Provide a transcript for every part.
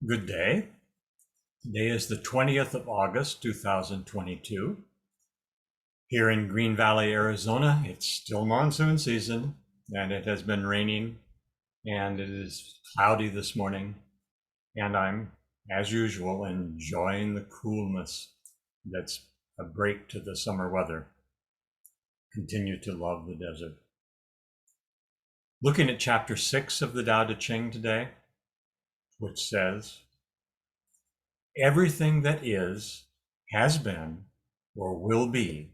Good day. Today is the 20th of August, 2022. Here in Green Valley, Arizona, it's still monsoon season, and it has been raining, and it is cloudy this morning, and I'm, as usual, enjoying the coolness that's a break to the summer weather. Continue to love the desert. Looking at chapter 6 of the Tao Te Ching today, which says, everything that is, has been, or will be,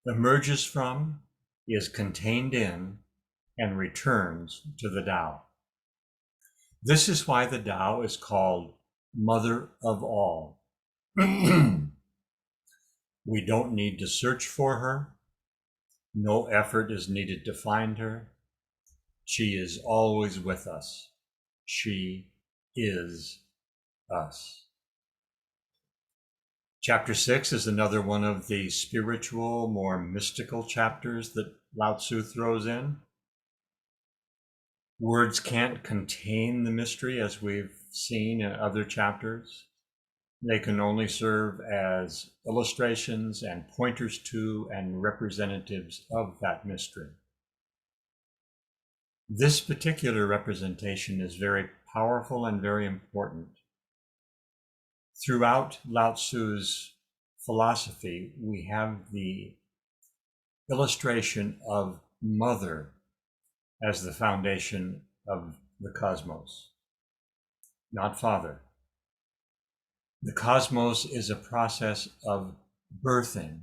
emerges from, is contained in, and returns to the Tao. This is why the Tao is called Mother of All. We don't need to search for her. No effort is needed to find her. She is always with us. She is us. Chapter 6 is another one of the spiritual, more mystical chapters that Lao Tzu throws in. Words can't contain the mystery, as we've seen in other chapters. They can only serve as illustrations and pointers to and representatives of that mystery. This particular representation is very powerful and very important. Throughout Lao Tzu's philosophy, we have the illustration of mother as the foundation of the cosmos, not father. The cosmos is a process of birthing,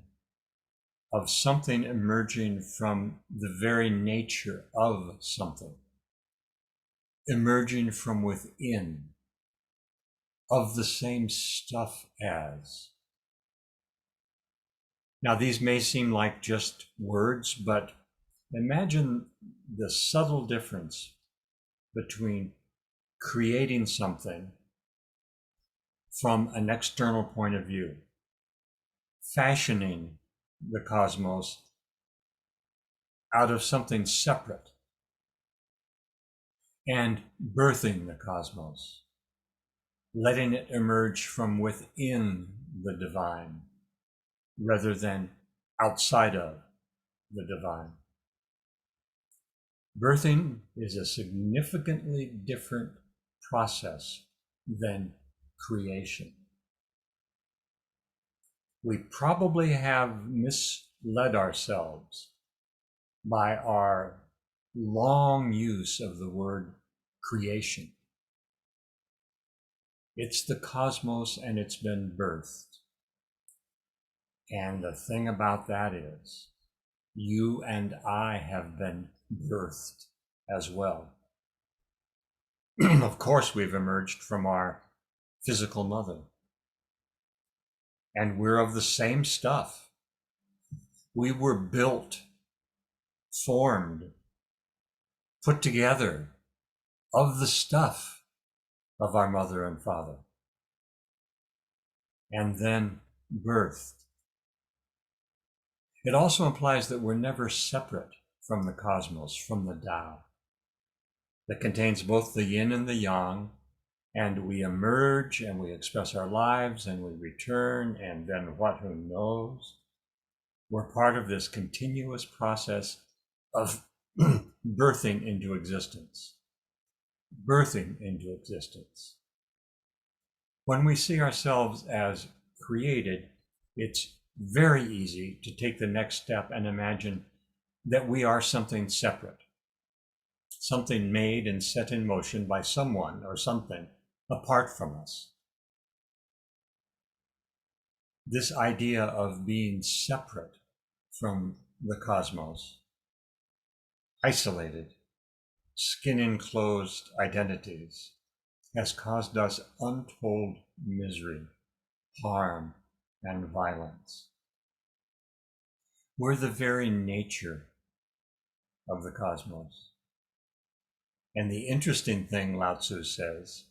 of something emerging from the very nature of something, emerging from within, of the same stuff as. Now, these may seem like just words, but imagine the subtle difference between creating something from an external point of view, fashioning the cosmos out of something separate, and birthing the cosmos, letting it emerge from within the divine rather than outside of the divine. Birthing is a significantly different process than creation. We probably have misled ourselves by our long use of the word creation. It's the cosmos and it's been birthed. And the thing about that is, you and I have been birthed as well. Of course, we've emerged from our physical mother. And we're of the same stuff. We were built, formed, put together of the stuff of our mother and father, and then birthed. It also implies that we're never separate from the cosmos, from the Tao, that contains both the yin and the yang, and we emerge and we express our lives and we return, and then what, who knows? We're part of this continuous process of birthing into existence. Birthing into existence. When we see ourselves as created, it's very easy to take the next step and imagine that we are something separate, something made and set in motion by someone or something apart from us. This idea of being separate from the cosmos, isolated, skin-enclosed identities, has caused us untold misery, harm, and violence. We're the very nature of the cosmos. And the interesting thing, Lao Tzu says,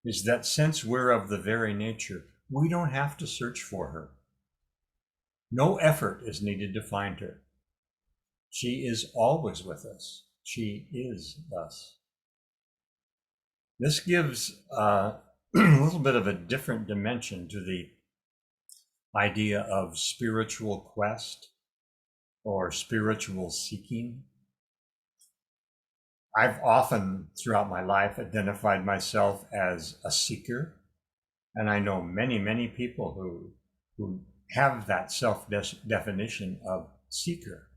is that since we're of the very nature, we don't have to search for her. No effort is needed to find her. She is always with us. She is us. This gives a little bit of a different dimension to the idea of spiritual quest or spiritual seeking. I've often throughout my life identified myself as a seeker, and I know many, many people who have that self-definition of seeker.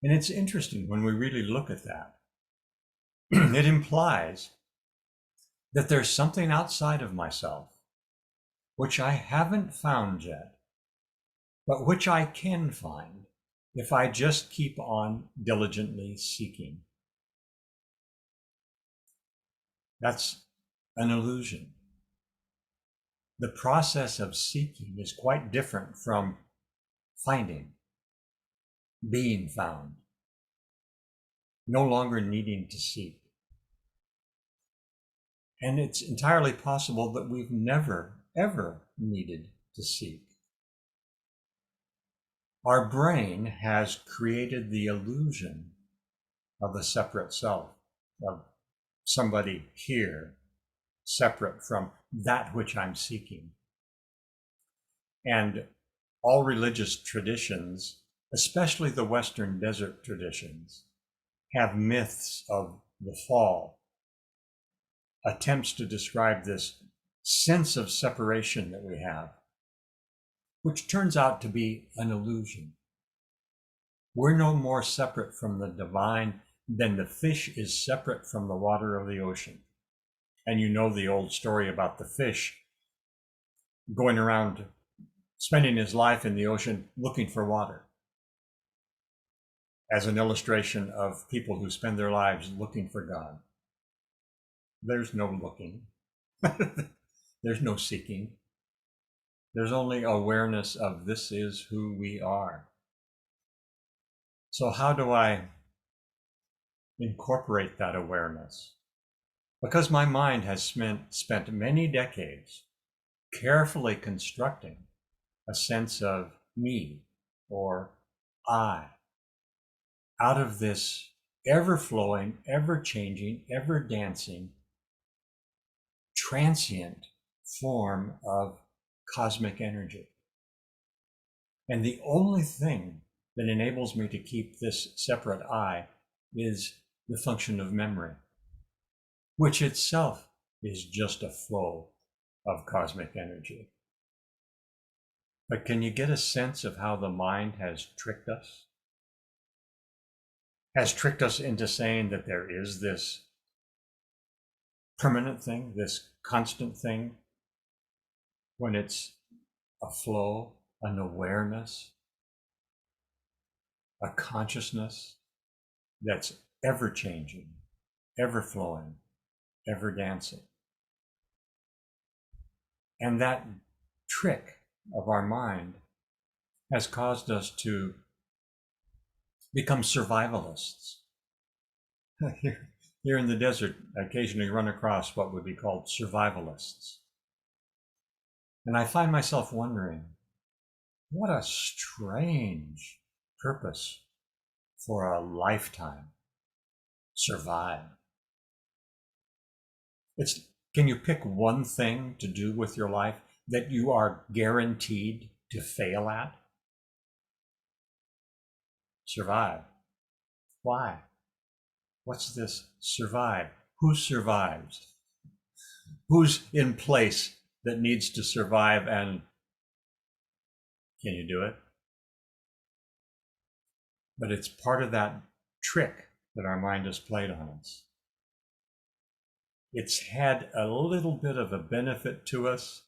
And it's interesting when we really look at that. It implies that there's something outside of myself which I haven't found yet, but which I can find if I just keep on diligently seeking. That's an illusion. The process of seeking is quite different from finding, being found, no longer needing to seek. And it's entirely possible that we've never, ever needed to seek. Our brain has created the illusion of the separate self, of somebody here, separate from that which I'm seeking. And all religious traditions, especially the Western desert traditions, have myths of the fall, attempts to describe this sense of separation that we have, which turns out to be an illusion. We're no more separate from the divine than the fish is separate from the water of the ocean. And you know the old story about the fish going around spending his life in the ocean looking for water, as an illustration of people who spend their lives looking for God. There's no looking. There's no seeking. There's only awareness of this is who we are. So how do I incorporate that awareness? Because my mind has spent many decades carefully constructing a sense of me or I out of this ever-flowing, ever-changing, ever-dancing, transient form of cosmic energy. And the only thing that enables me to keep this separate I is the function of memory, which itself is just a flow of cosmic energy. But can you get a sense of how the mind has tricked us? Has tricked us into saying that there is this permanent thing, this constant thing, when it's a flow, an awareness, a consciousness that's ever changing, ever flowing, ever dancing. And that trick of our mind has caused us to become survivalists. Here in the desert, I occasionally run across what would be called survivalists. And I find myself wondering, what a strange purpose for a lifetime. Survive. Can you pick one thing to do with your life that you are guaranteed to fail at? Survive. Why? What's this survive? Who survives? Who's in place that needs to survive, and can you do it? But it's part of that trick that our mind has played on us. It's had a little bit of a benefit to us,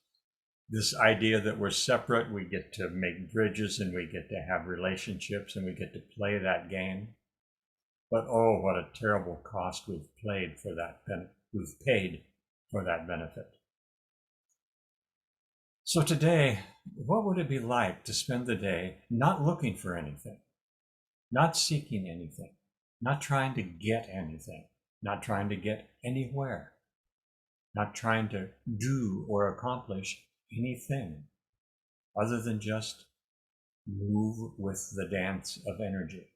this idea that we're separate, we get to make bridges and we get to have relationships and we get to play that game. But oh, what a terrible cost we've paid for that benefit. So today, what would it be like to spend the day not looking for anything, not seeking anything, not trying to get anything, not trying to get anywhere, not trying to do or accomplish anything other than just move with the dance of energy?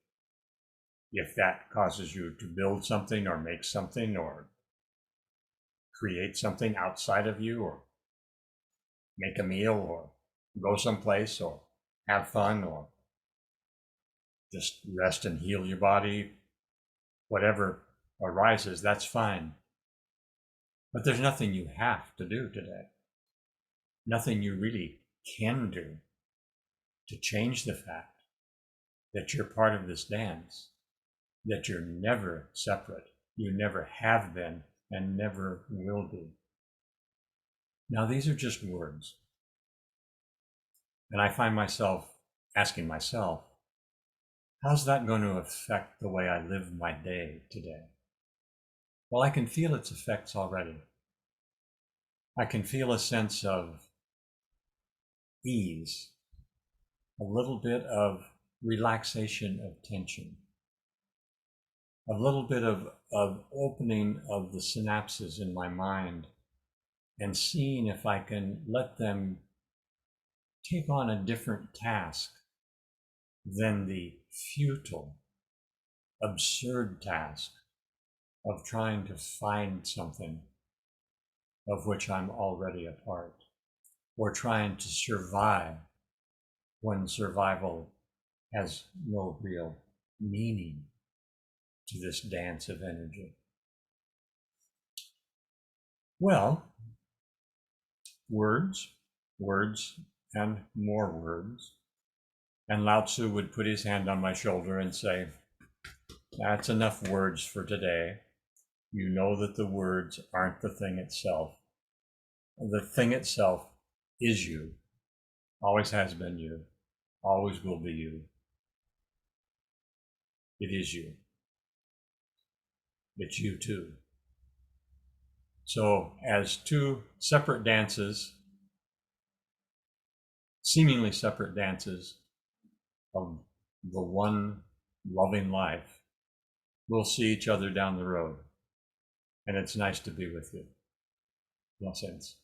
If that causes you to build something or make something or create something outside of you, or make a meal, or go someplace, or have fun, or just rest and heal your body, whatever arises, that's fine. But there's nothing you have to do today. Nothing you really can do to change the fact that you're part of this dance, that you're never separate, you never have been, and never will be. Now, these are just words. And I find myself asking myself, how's that going to affect the way I live my day today? Well, I can feel its effects already. I can feel a sense of ease, a little bit of relaxation of tension, a little bit of opening of the synapses in my mind, and seeing if I can let them take on a different task than the futile, absurd task of trying to find something of which I'm already a part, or trying to survive when survival has no real meaning to this dance of energy. Well, words, and more words. And Lao Tzu would put his hand on my shoulder and say, that's enough words for today. You know that the words aren't the thing itself. The thing itself is you, always has been you, always will be you. It is you. It's you too. So as two separate dances, seemingly separate dances of the one loving life, we'll see each other down the road. And it's nice to be with you. Blessings.